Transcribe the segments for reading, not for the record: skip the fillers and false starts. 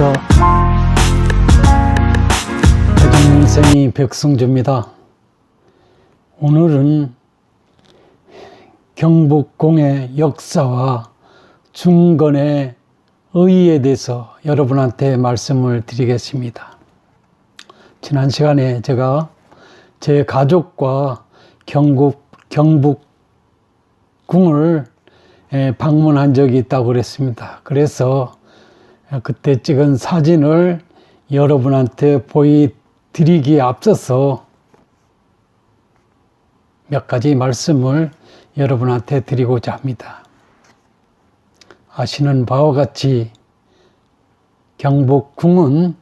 안녕하십니까. 대종생이 백승주입니다. 오늘은 경복궁의 역사와 중건의 의의에 대해서 여러분한테 말씀을 드리겠습니다. 지난 시간에 제가 제 가족과 경복궁을 방문한 적이 있다고 그랬습니다. 그래서 그때 찍은 사진을 여러분한테 보여드리기에 앞서서 몇 가지 말씀을 여러분한테 드리고자 합니다. 아시는 바와 같이 경복궁은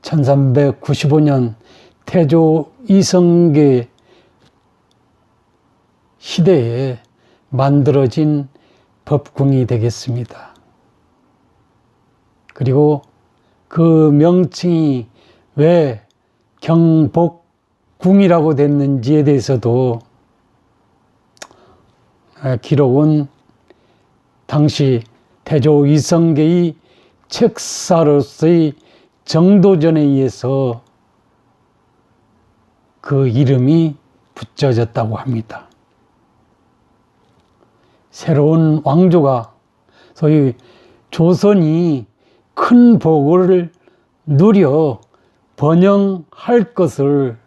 1395년 태조 이성계 시대에 만들어진 법궁이 되겠습니다. 그리고 그 명칭이 왜 경복궁이라고 됐는지에 대해서도 기록은 당시 태조 이성계의 책사로서의 정도전에 의해서 그 이름이 붙여졌다고 합니다. 새로운 왕조가, 소위 조선이 큰 복을 누려 번영할 것을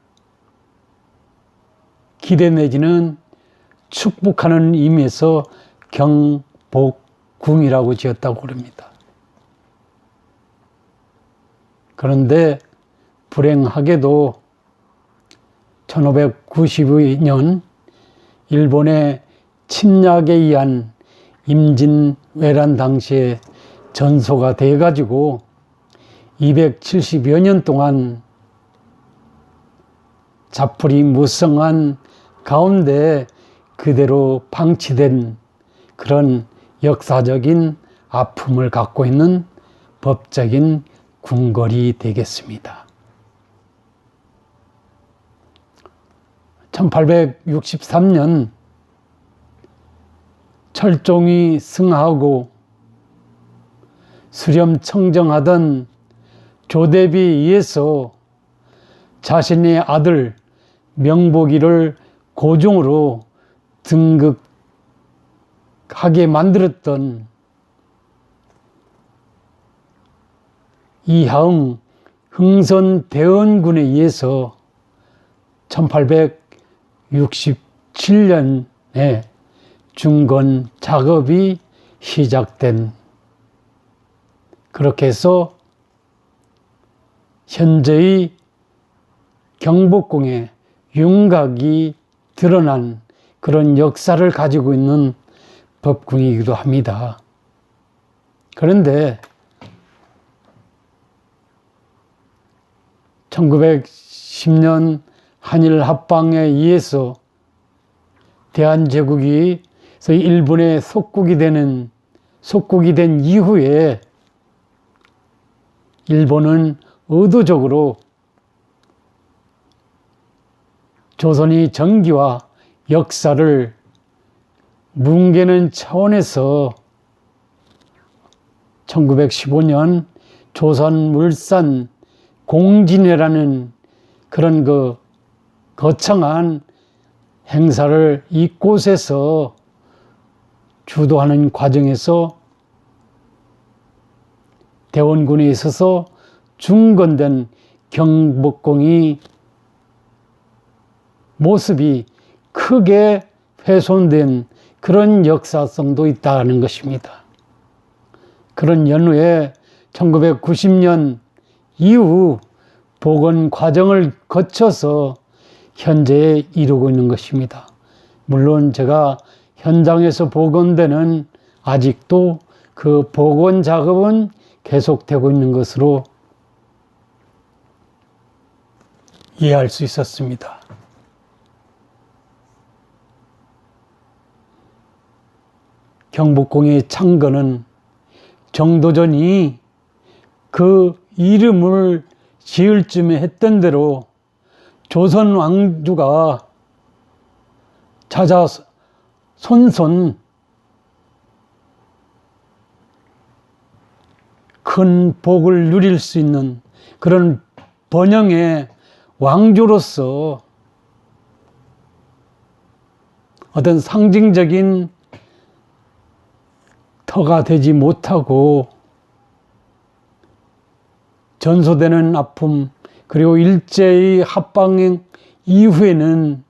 기대 내지는 축복하는 의미에서 경복궁이라고 지었다고 합니다. 그런데 불행하게도 1592년 일본의 침략에 의한 임진왜란 당시에 전소가 돼가지고 270여 년 동안 자풀이 무성한 가운데 그대로 방치된 그런 역사적인 아픔을 갖고 있는 법적인 궁궐이 되겠습니다. 1863년 철종이 승하하고 수렴청정하던 조대비에 의해서 자신의 아들 명복이를 고종으로 등극하게 만들었던 이하응 흥선대원군에 의해서 1867년에 중건 작업이 시작된, 그렇게 해서 현재의 경복궁의 윤곽이 드러난 그런 역사를 가지고 있는 법궁이기도 합니다. 그런데 1910년 한일 합방에 의해서 대한제국이 일본의 속국이 된 이후에 일본은 의도적으로 조선의 정기와 역사를 뭉개는 차원에서 1915년 조선물산 공진회라는 그런 거창한 행사를 이곳에서 주도하는 과정에서 대원군에 있어서 중건된 경복궁이 모습이 크게 훼손된 그런 역사성도 있다는 것입니다. 그런 연후에 1990년 이후 복원 과정을 거쳐서 현재에 이루고 있는 것입니다. 물론 제가 현장에서 복원되는 아직도 그 복원 작업은 계속되고 있는 것으로 이해할 수 있었습니다. 경복궁의 창건은 정도전이 그 이름을 지을 쯤에 했던 대로 조선 왕조가 손손 큰 복을 누릴 수 있는 그런 번영의 왕조로서 어떤 상징적인 터가 되지 못하고 전소되는 아픔, 그리고 일제의 합방 이후에는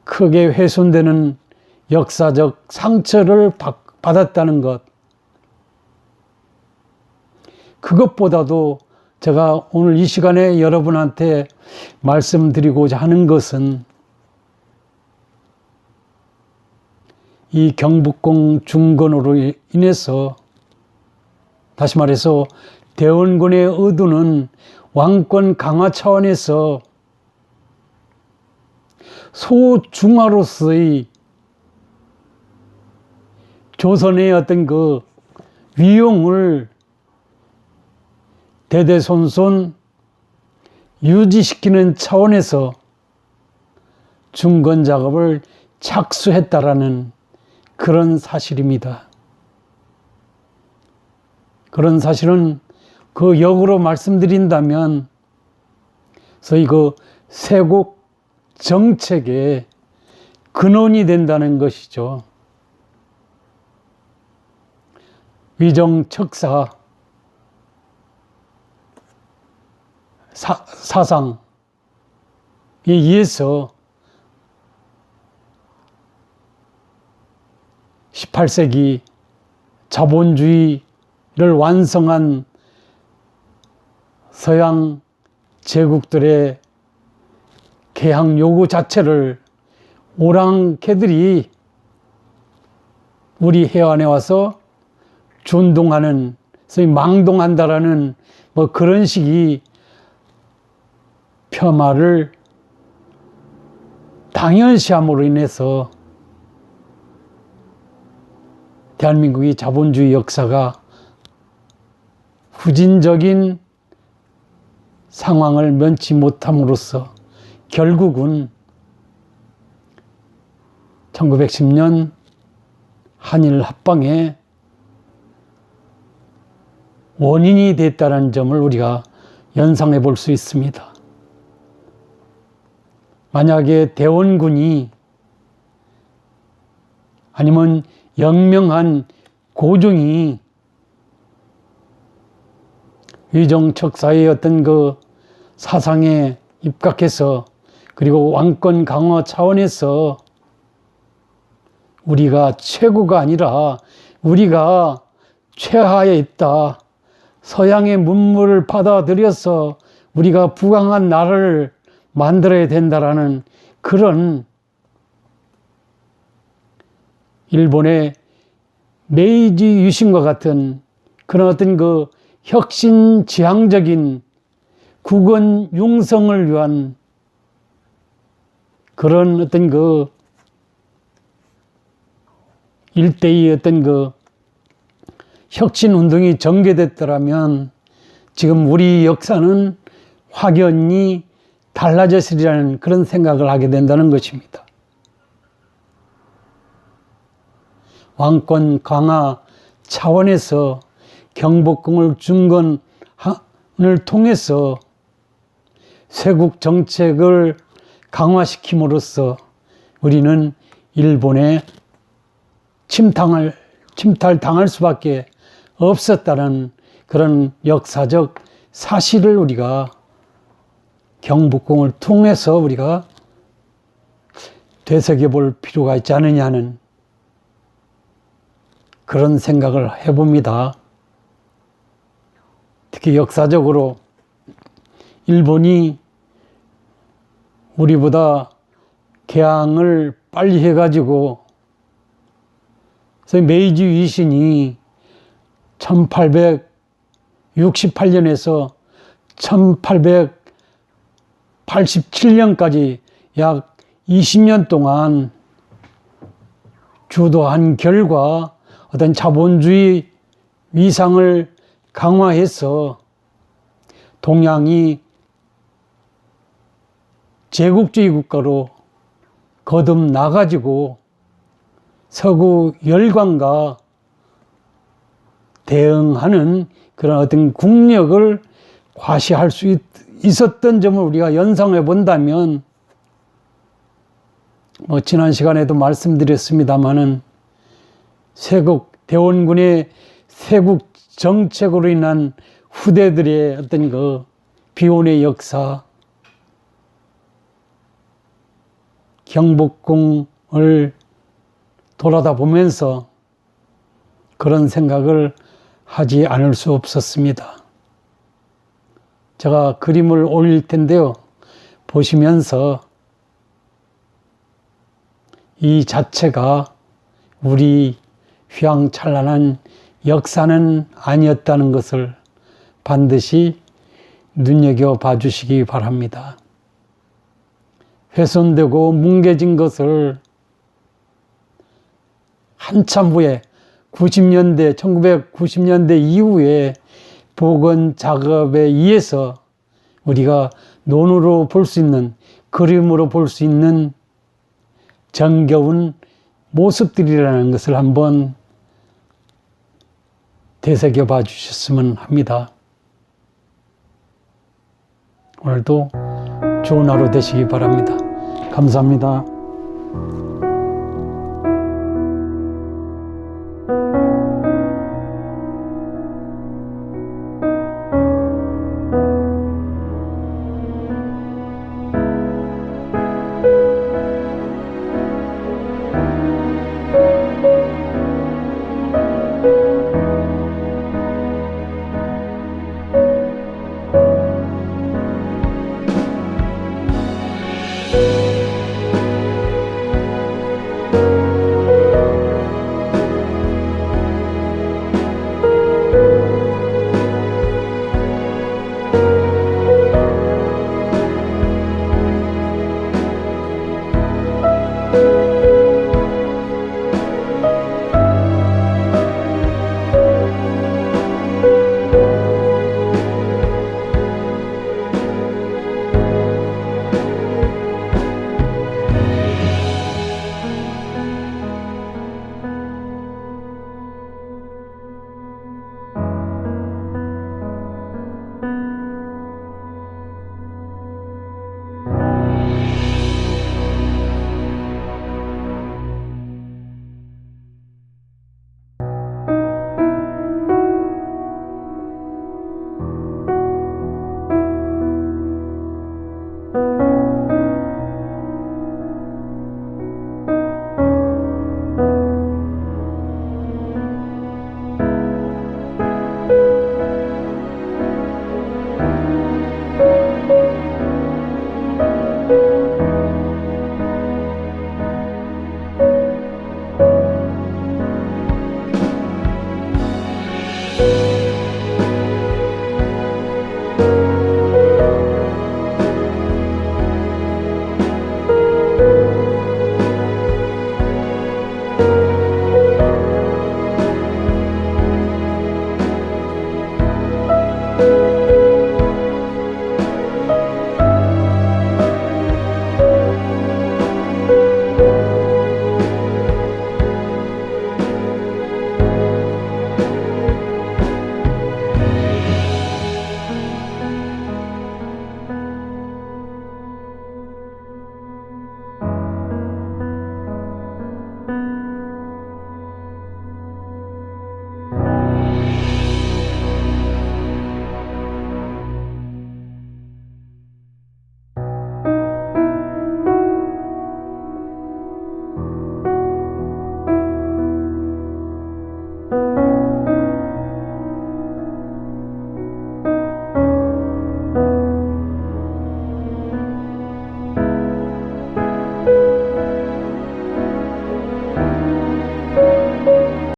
크게 훼손되는 역사적 상처를 받았다는 것, 그것보다도 제가 오늘 이 시간에 여러분한테 말씀드리고자 하는 것은 이 경복궁 중건으로 인해서, 다시 말해서 대원군의 의도는 왕권 강화 차원에서 소중화로서의 조선의 어떤 그 위용을 대대손손 유지시키는 차원에서 중건 작업을 착수했다라는 그런 사실입니다. 그런 사실은 그 역으로 말씀드린다면 소위 그 세국 정책의 근원이 된다는 것이죠. 위정척사 사상에 의해서 18세기 자본주의를 완성한 서양 제국들의 개항 요구 자체를 오랑캐들이 우리 해안에 와서 준동하는, 소위 망동한다라는 뭐 그런 식의 폄하를 당연시함으로 인해서 대한민국의 자본주의 역사가 후진적인 상황을 면치 못함으로써 결국은 1910년 한일 합방의 원인이 됐다는 점을 우리가 연상해 볼 수 있습니다. 만약에 대원군이 아니면 영명한 고종이 위정척사의 어떤 그 사상에 입각해서, 그리고 왕권 강화 차원에서 우리가 최고가 아니라 우리가 최하에 있다, 서양의 문물을 받아들여서 우리가 부강한 나라를 만들어야 된다라는 그런 일본의 메이지 유신과 같은 그런 어떤 그 혁신지향적인 국원 융성을 위한 그런 어떤 그 일대의 어떤 그 혁신운동이 전개됐더라면 지금 우리 역사는 확연히 달라졌으리라는 그런 생각을 하게 된다는 것입니다. 왕권 강화 차원에서 경복궁을 중건을 통해서 세국 정책을 강화시킴으로써 우리는 일본에 침탈당할 수밖에 없었다는 그런 역사적 사실을 우리가 경복궁을 통해서 우리가 되새겨볼 필요가 있지 않느냐는 그런 생각을 해봅니다. 특히 역사적으로 일본이 우리보다 개항을 빨리 해가지고, 그래서 메이지 위신이 1868년에서 1887년까지 약 20년 동안 주도한 결과 어떤 자본주의 위상을 강화해서 동양이 제국주의 국가로 거듭나가지고 서구 열강과 대응하는 그런 어떤 국력을 과시할 수 있었던 점을 우리가 연상해 본다면, 지난 시간에도 말씀드렸습니다마는 세국 대원군의 세국 정책으로 인한 후대들의 어떤 그 비혼의 역사, 경복궁을 돌아다 보면서 그런 생각을 하지 않을 수 없었습니다. 제가 그림을 올릴 텐데요. 보시면서 이 자체가 우리 휘황찬란한 역사는 아니었다는 것을 반드시 눈여겨봐 주시기 바랍니다. 훼손되고 뭉개진 것을 한참 후에 1990년대 이후에 복원 작업에 의해서 우리가 논으로 볼 수 있는, 그림으로 볼 수 있는 정겨운 모습들이라는 것을 한번 되새겨 봐 주셨으면 합니다. 오늘도 좋은 하루 되시기 바랍니다. 감사합니다.